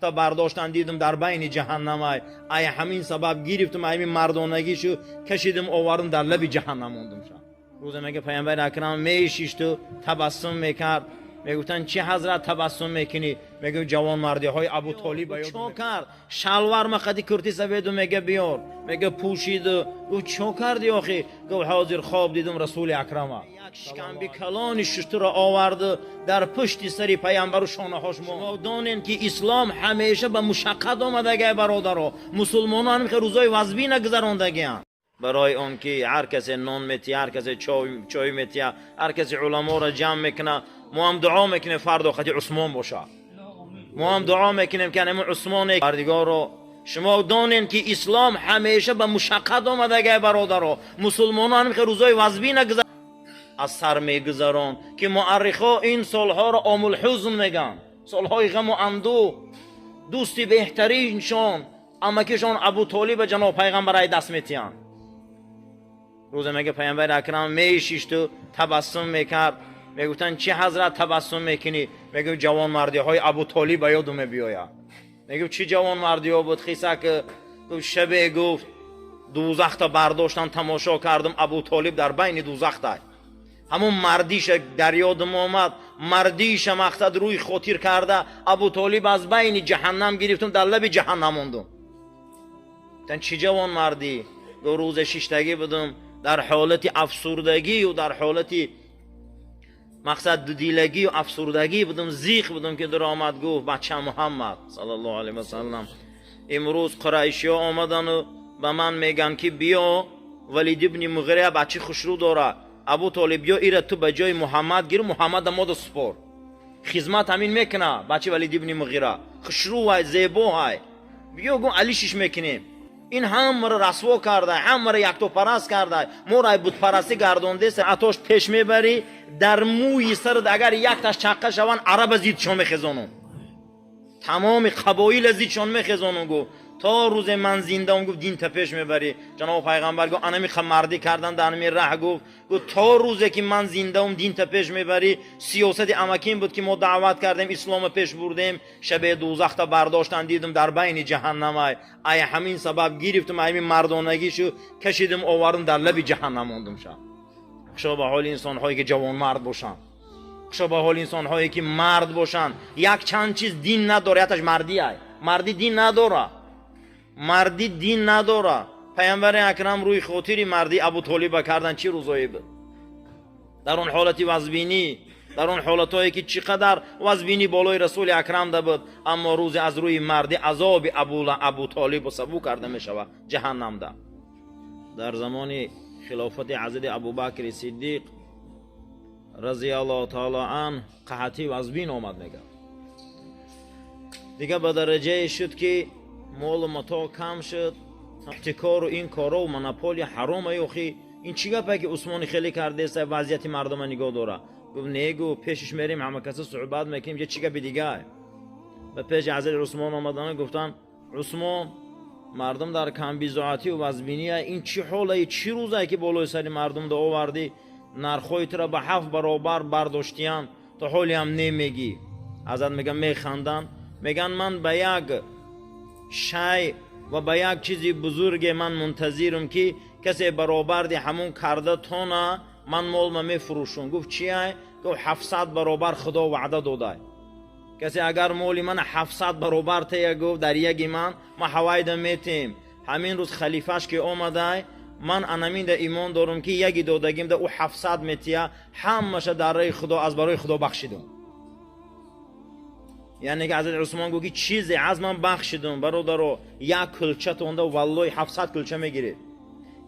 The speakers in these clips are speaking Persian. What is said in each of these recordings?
دوزخ برداشتن دیدم در بین جهنم ای همین سبب گرفتم همین مردانگیشو کشیدم آوردم در لب جهنم موندم شد. روز میگه پیامبر اکرم میشیش تو تبسم میکرد، میگفتن چی حضرت تبسم میکنی؟ میگه جوان مردی های ابو طالب چو کرد شلوار مخدی کرتی سویدو میگه بیار، میگه پوشید و چو کردی آخی؟ گفت حاضر خواب دیدم رسول اکرم یک شکمبی کلانی شش را آورد در پشت سری پیامبر و شانه هاش ما دانین که اسلام همیشه به مشقت آمدگی برادرها، مسلمانان هم که روزای وزبی نگذراندگی برای اون که هر کسی نان میتیه، هر کسی چای میتیه، هر کسی علما را جمع میکنه. ما هم دعا میکنیم فردا خطی عثمان باشه، ما هم دعا میکنیم که همون عثمان پردگار رو شما دانین که اسلام همیشه به مشقت آمدگی برادرها، مسلمانان هم که روزای وزبی نگذر از سر میگذران که مؤرخا این سالها را عام الحزن میگن، سالهای غم و اندوه. دوستی بهترینشان امکیشان ابو طالب جناب پیغمبر دست میتیان. روز میگه پیامبر اکرم میشیش تو تبسم میکرد، میگفتن چی حضرت تبسم میکنی؟ میگه جوان مردی های ابو طالب یادم بیاید. میگه چی جوان مردی ها بود؟ خیسه که شب گفت دوزخ برداشتن تماشا کردم ابو طالب در بین دوزخ ده. همون مردیش در یادم آمد، مردیش مقصد روی خاطر کرده ابو طالب از بین جهنم گرفتم در لب جهنم موندم. تن چی جوان مردی؟ دو روز ششتگی بودم در حالت افسردگی و در حالت مقصد دیلگی و افسردگی بودم، زیخ بودم که در آمد گفت بچه محمد صلی الله علیه و سلم امروز قریشی ها آمدن و به من میگن که بیا ولید ابن مغیره بچه خوشرو داره، ابو طالب بیا ایره تو به جای محمد گیر، محمد ماد سپار خدمت همین میکنه. بچه ولید ابن مغیره خوشرو های زیبا های، بیا گو علی شش میکنیم. این هم را رسوا کرده، هم را یک تو پرست کرده، ما را بود پرستی گردونده سر اتاش پیش میبری در موی سرد اگر یک تاش چقه شوان عرب زیدشان میخزانون، تمام قبایل زیدشان میخزانون. گو تا روز من زنده هم گفت دین تا پیش میبری. جناب پیغمبر گفت انا میخوام مردی کردن در می راه گفت تا روزی که من زنده هم دین تا پیش میبری. سیاست امکین بود که ما دعوت کردیم اسلام پیش بردیم، شب دوزخ تا برداشتن دیدم در بین جهنم ای همین سبب گرفتم همین مردانگیشو کشیدم آوردم در لب جهنم موندم شد. خوشا به حال انسان هایی که جوان مرد باشن، خوشا به حال انسان هایی که مرد باشن. یک چند چیز دین نداره، یتش مردی ای مردی دین نداره، مردی دین نداره. پیامبر اکرم روی خاطری مردی ابو طالب کردن چی روزایی بود؟ در اون حالت وزبینی، در اون حالتایی که چقدر وزبینی بالای رسول اکرم ده بود، اما روز از روی مردی عذاب ابو طالب سبو کرده می شود جهنم ده. در زمان خلافت حضرت ابوبکر صدیق رضی الله تعالی عنه قحطی وزبین آمد. میگه دیگه به درجه شد که مال متا کم شد، احتکار و این کارا و مناپولی حرام ایوخی. این چی گپه که عثمان خیلی کرده است وضعیت مردم نگاه داره؟ گفت نگو پیشش میریم همه کسی صحبت میکنیم یه چی گپ دیگه. به پیش حضرت عثمان آمدن گفتن عثمان مردم در کم بیزاعتی و وزبینی این چی حاله، چی روزه که بالای سر مردم ده آوردی نرخویت را به 7 برابر برداشتیان تا حالی هم نمیگی؟ حضرت میگن میخندن، میگن من به یک شای و به یک چیزی بزرگ من منتظرم که کسی برابر دی همون کرده تونه من مال می فروشم. گفت چیه؟ گفت 700 برابر خدا وعده داده، کسی اگر مولی من 700 برابر تیه گفت در یکی من حواید میتیم. همین روز خلیفهش که آمده من انمین ده ایمان دارم که یکی دادگیم ده او 700 میتیه همش در راه خدا از برای خدا بخشیدم. یعنی که حضرت عثمان گوگی چیزی از من بخشیدم برادرو، یک کلچه تونده والله 700 کلچه میگیره،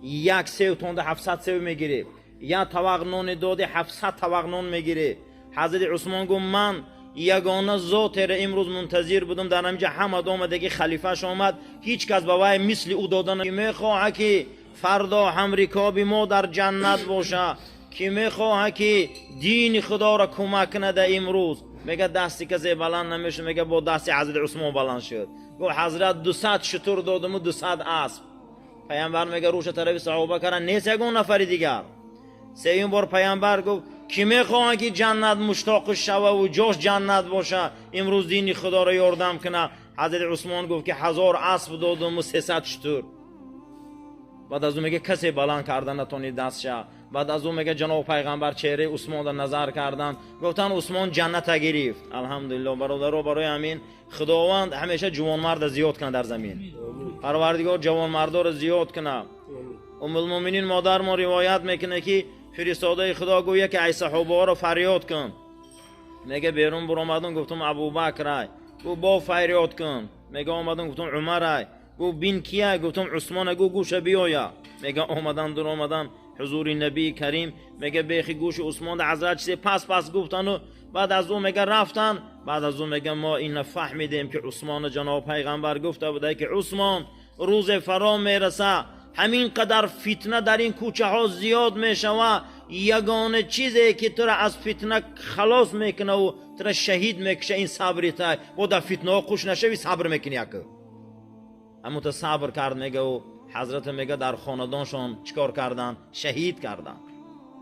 یک سیو تونده 700 سیو میگیره، یا طبق نون داده 700 طبق نون میگیره. حضرت عثمان گفت من یگانه ذات را امروز منتظر بودم در همینجا حمد آمده خلیفهش آمد، هیچ کس به وای مثل او دادن میخواه که فردا هم رکاب ما در جنت باشه، که میخواه که دین خدا را کمک نده امروز. میگه دستی کسی بلند نمیشه، میگه با دستی حضرت عثمان بلند شد. گفت حضرت 200 شتر دادم و 200 اسب. پیامبر میگه روش طرف صحابه کردن نیست یگون نفر دیگر. سوم بار پیامبر گفت کی میخواد که جنت مشتاق شوه و جاش جنت باشه امروز دین خدا را یاردم کنه؟ حضرت عثمان گفت که 1000 اسب دادم و 300 شتر. بعد از اون میگه کسی بلند کردن نتونید دستشه. بعد از اون میگه جناب پیغمبر چهره عثمان را نظر کردن، گفتن عثمان جنت گرفت. الحمدلله برادرها، برای همین خداوند همیشه جوانمرد زیاد کنه در زمین. پروردگار جوانمردا رو زیاد کنه. ام المؤمنین مادر ما روایت میکنه که فرستاده خدا گویا که ای صحابه رو فریاد کن. میگه بیرون برآمدن، گفتم ابوبکر. گفت با فریاد کن. میگه اومدن، گفتم عمر. گفت بین کیه؟ گفتم عثمان. گفت گوش بیایا. میگه اومدن در اومدن حضور نبی کریم. میگه بیخی گوش عثمان در حضرت چیزی پس گفتن و بعد از اون میگه رفتن. بعد از اون میگه ما این فهمیدیم که عثمان جناب پیغمبر گفته بوده که عثمان روز فرا میرسه همین قدر فتنه در این کوچه ها زیاد میشوه، یگانه چیزی که تو را از فتنه خلاص میکنه و تو را شهید میکشه این صبریت. و در فتنه ها خوش نشوی صبر میکنی. اما تو صبر کرد. میگه و حضرت میگه در خاندانشان چیکار کردن؟ شهید کردن.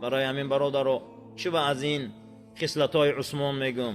برای همین برادرو چه از این خصلت‌های عثمان میگم.